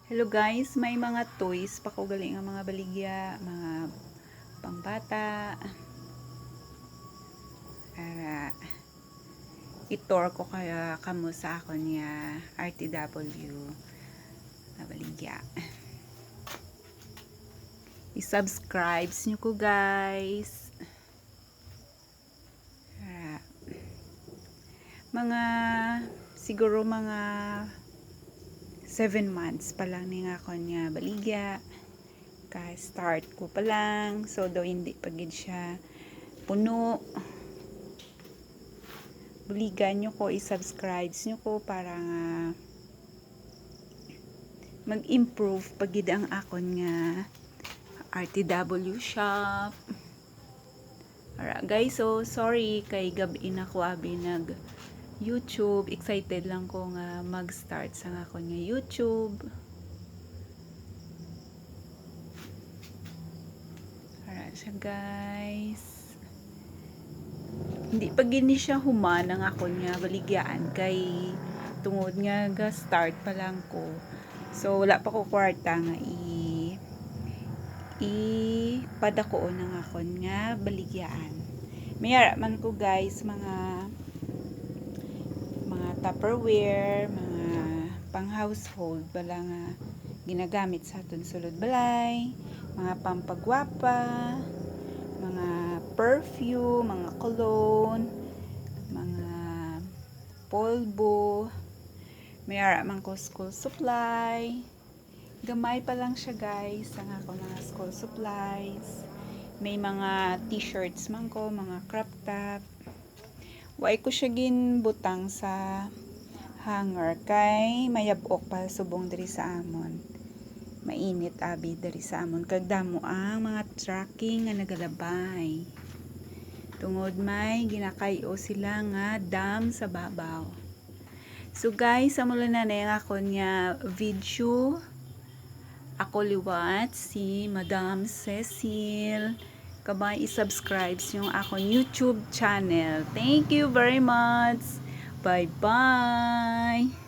Hello guys, may mga toys pa ko galing ang mga baligya, mga pangbata. Para itor ko kaya kamo sa akon niya RTW na baligya. I-subscribe nyo ko guys. Para mga siguro mga 7 months pa lang ni nga ko niya baligya, ka start ko pa lang, so daw hindi pagid siya puno. Buligan nyo ko, i-subscribe nyo ko para nga mag-improve pagid ang akon nga RTW shop. Alright guys, so sorry kay gabi na ko abi nag YouTube. Excited lang ko nga mag-start sa akon nga YouTube. Alright siya guys. Hindi pa gini siya human ang akon nga baligyaan kay tungod nga ga start pa lang ko. So wala pa ko kwarta nga padako ng akon nga baligyaan. Mayara man ko guys mga Tupperware, mga pang household bala nga ginagamit sa aton sulod balay, mga pampagwapa, mga perfume, mga cologne, mga polvo. Mayara man ko school supply. Gamay pa lang siya guys ang ako mga school supplies. May mga t-shirts man ko, mga crop top. Way ko siya ginbutang sa hanger kay mayabok pa subong diri sa amon. Mainit abi diri sa amon kag damo ang mga tracking nga nagalabay. Tungod may ginakayo sila nga dam sa babaw. So guys, amo na yung akon nga video. Ako liwat si Madam Cecil. Kabay i-subscribe yung akong YouTube channel. Thank you very much. Bye-bye.